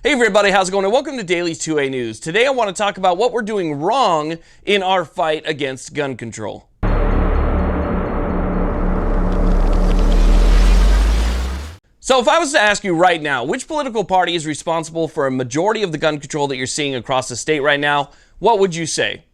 Hey everybody, how's it going? And welcome to Daily's 2A News. Today I want to talk about what we're doing wrong in our fight against gun control. So if I was to ask you right now, which political party is responsible for a majority of the gun control that you're seeing across the state right now, what would you say?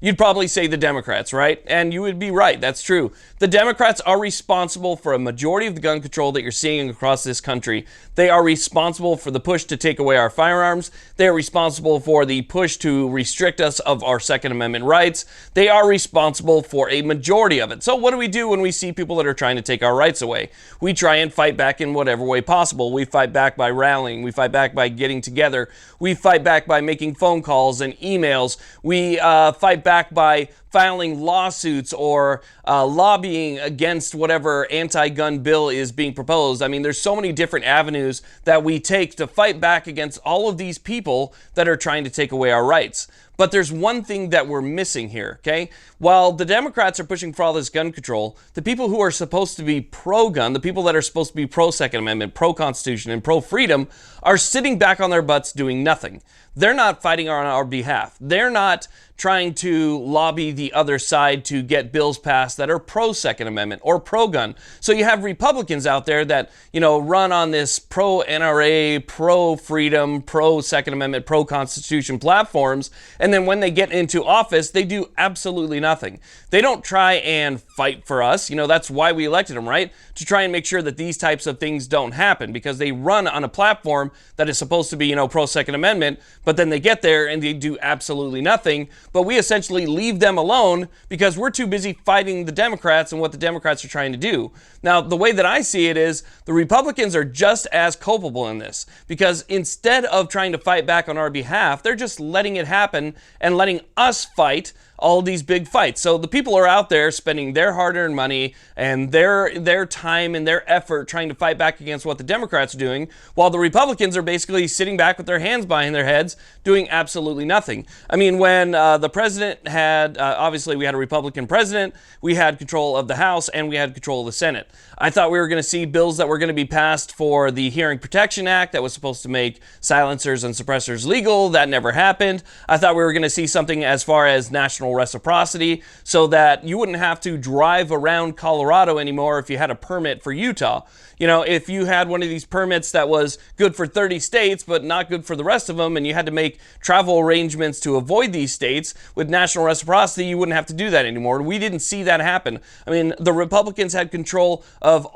You'd probably say the Democrats, right? And you would be right. That's true. The Democrats are responsible for a majority of the gun control that you're seeing across this country. They are responsible for the push to take away our firearms. They are responsible for the push to restrict us of our Second Amendment rights. They are responsible for a majority of it. So what do we do when we see people that are trying to take our rights away? We try and fight back in whatever way possible. We fight back by rallying. We fight back by getting together. We fight back by making phone calls and emails. We fight back by filing lawsuits or lobbying against whatever anti-gun bill is being proposed. I mean, there's so many different avenues that we take to fight back against all of these people that are trying to take away our rights. But there's one thing that we're missing here, okay? While the Democrats are pushing for all this gun control, the people who are supposed to be pro-gun, the people that are supposed to be pro-Second Amendment, pro-Constitution, and pro-freedom are sitting back on their butts doing nothing. They're not fighting on our behalf. They're not trying to lobby the other side to get bills passed that are pro-Second Amendment or pro-gun. So you have Republicans out there that, run on this pro-NRA, pro-freedom, pro-Second Amendment, pro-Constitution platforms, and then when they get into office, they do absolutely nothing. They don't try and fight for us. That's why we elected them, right? To try and make sure that these types of things don't happen, because they run on a platform that is supposed to be, pro-Second Amendment, but then they get there and they do absolutely nothing. But we essentially leave them alone because we're too busy fighting the Democrats and what the Democrats are trying to do. Now, the way that I see it is the Republicans are just as culpable in this, because instead of trying to fight back on our behalf, they're just letting it happen and letting us fight all these big fights. So the people are out there spending their hard-earned money and their time and their effort trying to fight back against what the Democrats are doing, while the Republicans are basically sitting back with their hands behind their heads doing absolutely nothing. I mean, when the president had, obviously we had a Republican president, we had control of the House, and we had control of the Senate. I thought we were going to see bills that were going to be passed for the Hearing Protection Act that was supposed to make silencers and suppressors legal. That never happened. I thought we were going to see something as far as national reciprocity, so that you wouldn't have to drive around Colorado anymore if you had a permit for Utah. If you had one of these permits that was good for 30 states but not good for the rest of them, and you had to make travel arrangements to avoid these states, with national reciprocity, you wouldn't have to do that anymore. We didn't see that happen. I mean, the Republicans had control of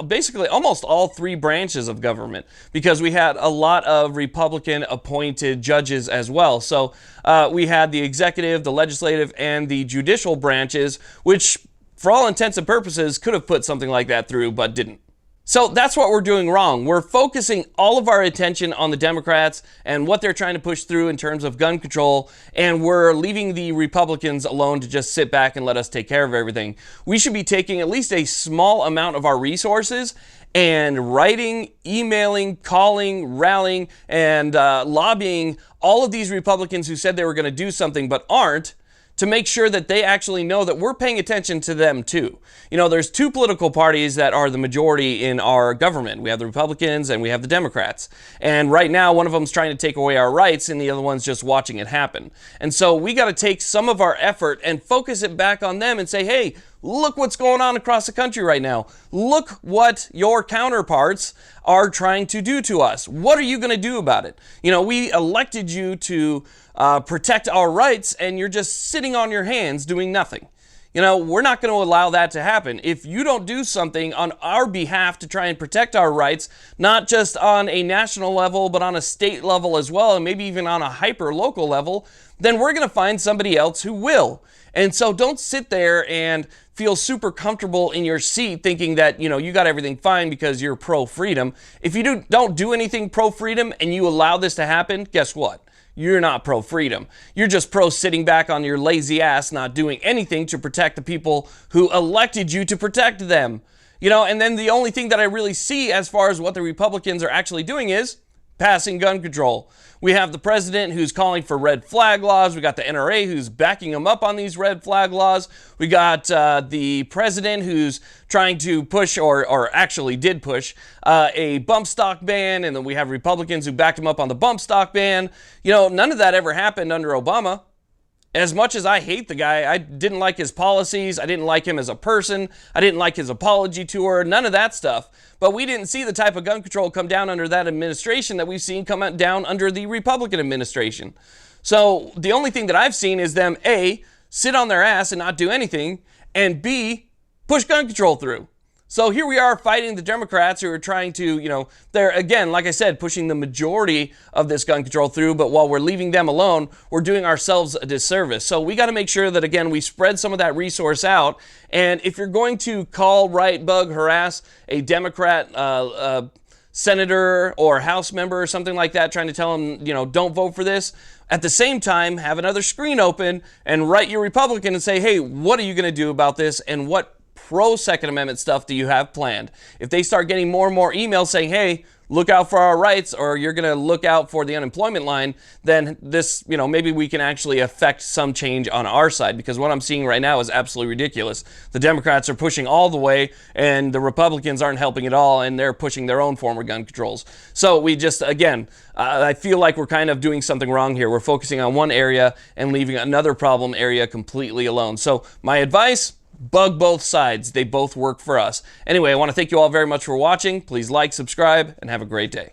basically almost all three branches of government, because we had a lot of Republican appointed judges as well. So we had the executive, the legislative, and the judicial branches, which for all intents and purposes could have put something like that through but didn't. So that's what we're doing wrong. We're focusing all of our attention on the Democrats and what they're trying to push through in terms of gun control, and we're leaving the Republicans alone to just sit back and let us take care of everything. We should be taking at least a small amount of our resources and writing, emailing, calling, rallying, and lobbying all of these Republicans who said they were going to do something but aren't, to make sure that they actually know that we're paying attention to them too. There's two political parties that are the majority in our government. We have the Republicans and we have the Democrats. And right now, one of them's trying to take away our rights and the other one's just watching it happen. And so we got to take some of our effort and focus it back on them and say, hey, look what's going on across the country right now. Look what your counterparts are trying to do to us. What are you going to do about it? We elected you to protect our rights, and you're just sitting on your hands doing nothing. We're not going to allow that to happen. If you don't do something on our behalf to try and protect our rights, not just on a national level, but on a state level as well, and maybe even on a hyper-local level, then we're going to find somebody else who will. And so don't sit there and feel super comfortable in your seat thinking that, you got everything fine because you're pro-freedom. If you don't do anything pro-freedom and you allow this to happen, guess what? You're not pro-freedom. You're just pro-sitting back on your lazy ass, not doing anything to protect the people who elected you to protect them. And then the only thing that I really see as far as what the Republicans are actually doing is passing gun control. We have the president who's calling for red flag laws. We got the NRA who's backing him up on these red flag laws. We got the president who's trying to push, or actually did push, a bump stock ban. And then we have Republicans who backed him up on the bump stock ban. You know, none of that ever happened under Obama. As much as I hate the guy, I didn't like his policies, I didn't like him as a person, I didn't like his apology tour, none of that stuff. But we didn't see the type of gun control come down under that administration that we've seen come down under the Republican administration. So the only thing that I've seen is them, A, sit on their ass and not do anything, and B, push gun control through. So here we are fighting the Democrats who are trying to, you know, they're, again, like I said, pushing the majority of this gun control through, but while we're leaving them alone, we're doing ourselves a disservice. So we got to make sure that, again, we spread some of that resource out. And if you're going to call, write, bug, harass a Democrat senator or House member or something like that, trying to tell them, you know, don't vote for this, at the same time, have another screen open and write your Republican and say, hey, what are you going to do about this, and what pro-Second Amendment stuff do you have planned? If they start getting more and more emails saying, hey, look out for our rights, or you're going to look out for the unemployment line, then this, you know, maybe we can actually affect some change on our side, because what I'm seeing right now is absolutely ridiculous. The Democrats are pushing all the way, and the Republicans aren't helping at all, and they're pushing their own form of gun controls. So we just, again, I feel like we're kind of doing something wrong here. We're focusing on one area and leaving another problem area completely alone. So my advice, bug both sides. They both work for us. Anyway, I want to thank you all very much for watching. Please like, subscribe, and have a great day.